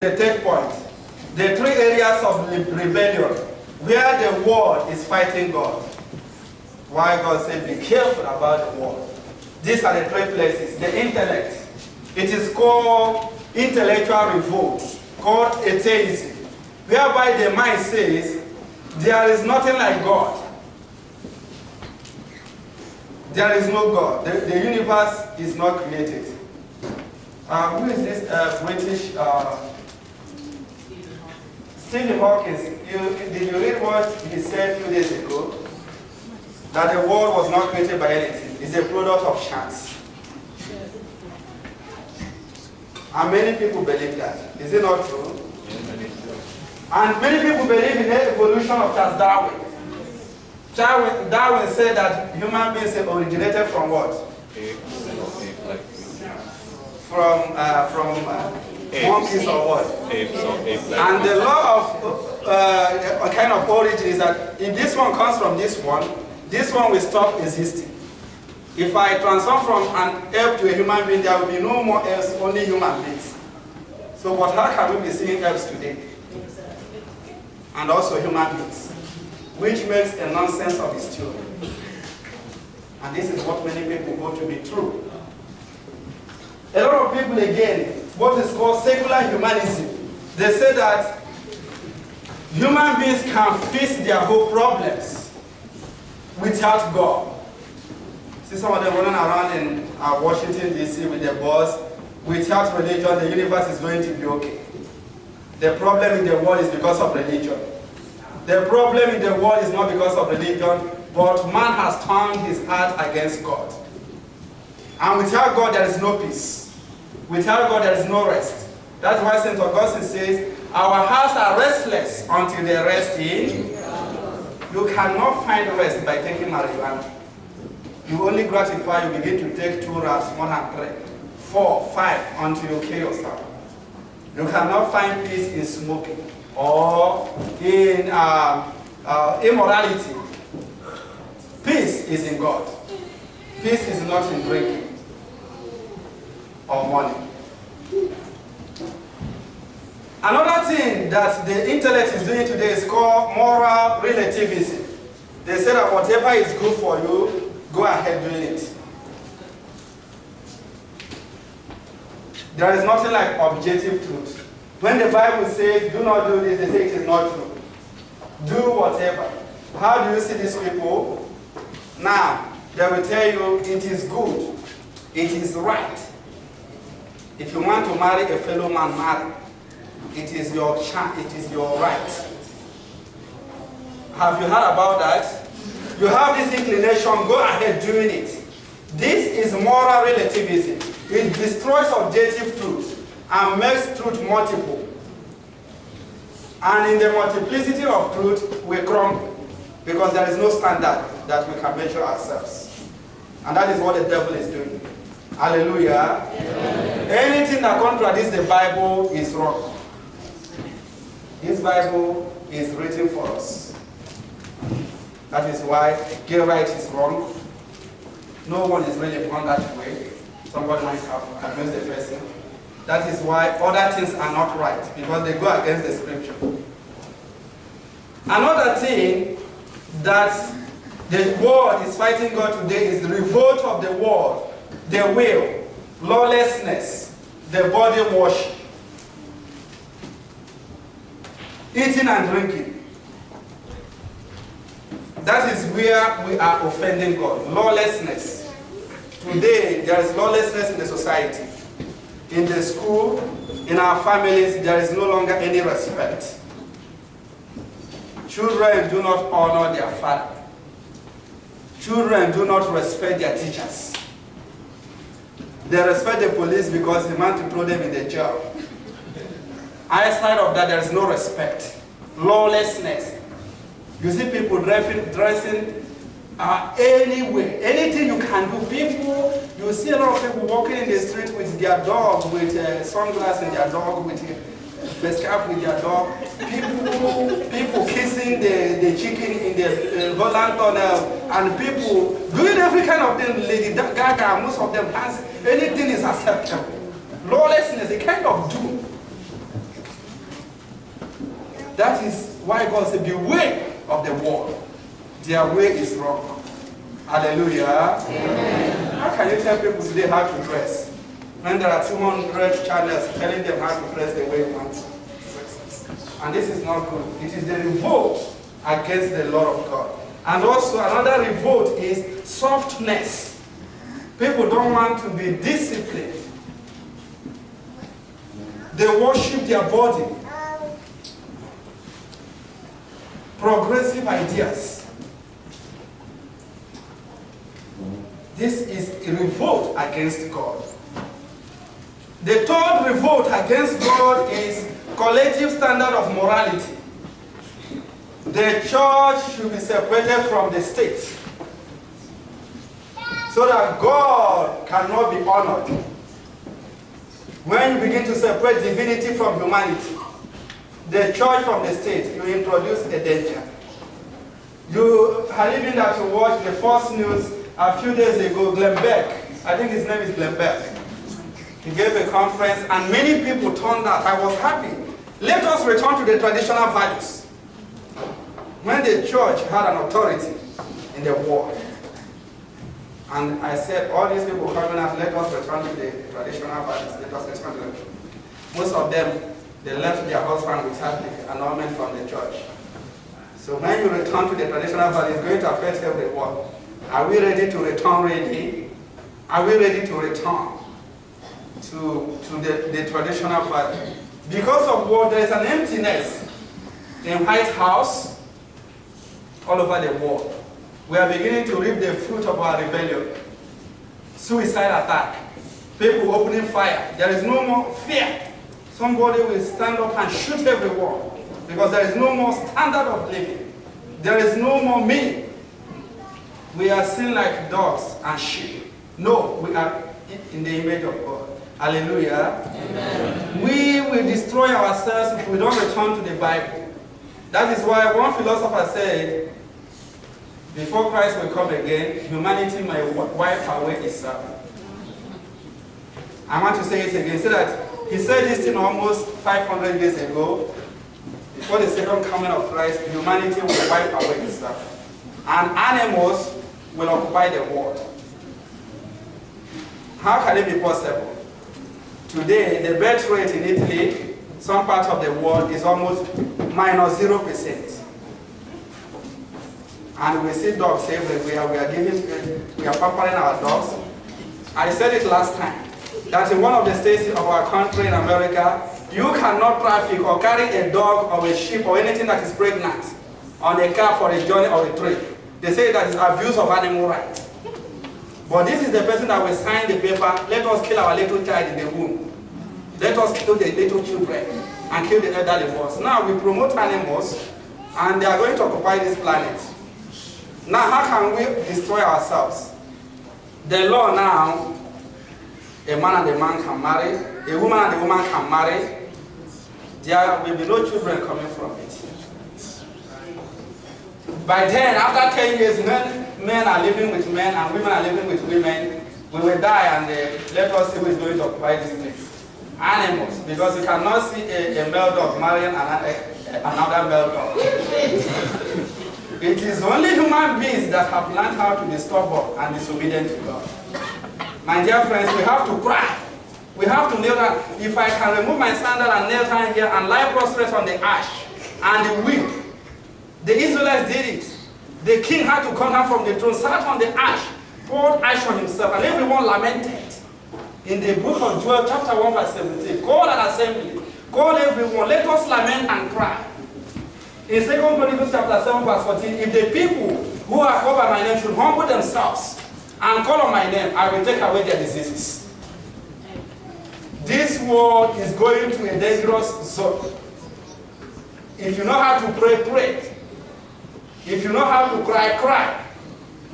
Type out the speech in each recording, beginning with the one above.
The third point, the three areas of rebellion where the world is fighting God. Why God said, be careful about the world. These are the three places. The intellect. It is called intellectual revolt, called atheism, whereby the mind says, there is nothing like God. There is no God. The universe is not created. Who is this British? Stephen Hawking. Did you read what he said a few days ago? That the world was not created by anything. It's a product of chance. And many people believe that. Is it not true? And many people believe in the evolution of Charles Darwin. Darwin said that human beings originated from what? From monkeys or what? And the law of a kind of origin is that if this one comes from this one will stop existing. If I transform from an ape to a human being, there will be no more apes, only human beings. So but how can we be seeing apes today? And also human beings, which makes a nonsense of his theory. And this is what many people go to be true. A lot of people, again, what is called secular humanism, they say that human beings can fix their whole problems without God. See some of them running around in Washington, D.C. with their boss. Without religion, the universe is going to be okay. The problem in the world is because of religion. The problem in the world is not because of religion, but man has turned his heart against God. And without God, there is no peace. Without God, there is no rest. That's why St. Augustine says, our hearts are restless until they rest in. You cannot find rest by taking marijuana. You only gratify, you begin to take 2 wraps, 1 and 3, 4, 5, until you kill yourself. You cannot find peace in smoking or in immorality. Peace is in God. Peace is not in drinking or money. Another thing that the intellect is doing today is called moral relativism. They say that whatever is good for you, go ahead doing it. There is nothing like objective truth. When the Bible says, do not do this, they say it is not true. Do whatever. How do you see these people? Now, they will tell you it is good. It is right. If you want to marry a fellow man, marry. It is your chance. It is your right. Have you heard about that? You have this inclination, go ahead doing it. This is moral relativism. It destroys objective truth and makes truth multiple. And in the multiplicity of truth, we crumble because there is no standard that we can measure ourselves. And that is what the devil is doing. Hallelujah. Amen. Anything that contradicts the Bible is wrong. This Bible is written for us. That is why gay rights is wrong. No one is really born that way. Somebody might have abused the person. That is why other things are not right, because they go against the scripture. Another thing that the world is fighting God today is the revolt of the world, the will, lawlessness, the body worship, eating and drinking. That is where we are offending God. Lawlessness. Today, there is lawlessness in the society. In the school, in our families, there is no longer any respect. Children do not honor their father. Children do not respect their teachers. They respect the police because they want to throw them in the jail. Outside of that, there is no respect. Lawlessness. You see people dressing anywhere, anything you can do. People, you see a lot of people walking in the street with their dog, with sunglasses in their dog, with face cap with their dog. People kissing the chicken in the Holland tunnel, and people doing every kind of thing. Lady Gaga, most of them dancing. Anything is acceptable. Lawlessness, a kind of doom. That is why God said, beware of the world. Their way is wrong. Hallelujah. Amen. How can you tell people today how to dress when there are 200 channels telling them how to dress the way they want to? And this is not good. It is the revolt against the law of God. And also another revolt is softness. People don't want to be disciplined. They worship their body. Progressive ideas. This is a revolt against God. The third revolt against God is collective standard of morality. The church should be separated from the state so that God cannot be honored. When you begin to separate divinity from humanity, the church from the state, you introduce a danger. You had even that you watched the Fox News a few days ago, Glenn Beck, I think his name is Glenn Beck. He gave a conference and many people turned out. I was happy. Let us return to the traditional values. When the church had an authority in the world, and I said, all these people coming out, let us return to the traditional values. Let us return to them. Most of them, they left their husband without the annulment from the church. So when you return to the traditional values, it's going to affect everyone. Are we ready to return ready? Are we ready to return to the traditional value? Because of what, there is an emptiness in White House all over the world. We are beginning to reap the fruit of our rebellion. Suicide attack. People opening fire. There is no more fear. Somebody will stand up and shoot everyone because there is no more standard of living. There is no more me. We are seen like dogs and sheep. No, we are in the image of God. Hallelujah. Amen. We will destroy ourselves if we don't return to the Bible. That is why one philosopher said, before Christ will come again, humanity may wipe away itself. I want to say it again. So that he said this thing almost 500 years ago. Before the second coming of Christ, humanity will wipe away itself. And animals will occupy the world. How can it be possible? Today, the birth rate in Italy, some parts of the world, is almost minus 0%. And we see dogs everywhere. We are pampering our dogs. I said it last time, that in one of the states of our country in America, you cannot traffic or carry a dog or a sheep or anything that is pregnant on a car for a journey or a trip. They say that is abuse of animal rights. But this is the person that will sign the paper, let us kill our little child in the womb. Let us kill the little children and kill the elderly ones. Now we promote animals and they are going to occupy this planet. Now how can we destroy ourselves? The law now, a man and a man can marry, a woman and a woman can marry. There will be no children coming from it. By then, after 10 years, men are living with men and women are living with women. We will die and let us see who is going to occupy this place. Animals, because you cannot see a male dog marrying another male dog. It is only human beings that have learned how to be stubborn and disobedient to God. My dear friends, we have to cry. We have to kneel down. If I can remove my sandal and kneel down here and lie prostrate on the ash and weep, the Israelites did it. The king had to come down from the throne, sat on the ash, poured ash on himself, and everyone lamented. In the book of Joel, chapter 1, verse 17, call an assembly, call everyone, let us lament and cry. In 2 Corinthians chapter 7, verse 14, if the people who are called by my name should humble themselves and call on my name, I will take away their diseases. This world is going to a dangerous zone. If you know how to pray, pray. If you know how to cry, cry.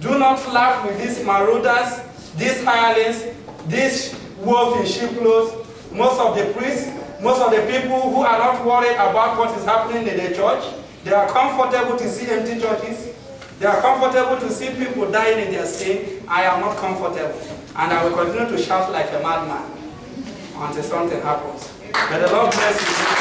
Do not laugh with these marauders, these hirelings, these wolves in sheep clothes. Most of the priests, most of the people who are not worried about what is happening in the church, they are comfortable to see empty churches. They are comfortable to see people dying in their sin. I am not comfortable. And I will continue to shout like a madman until something happens. May the Lord bless you.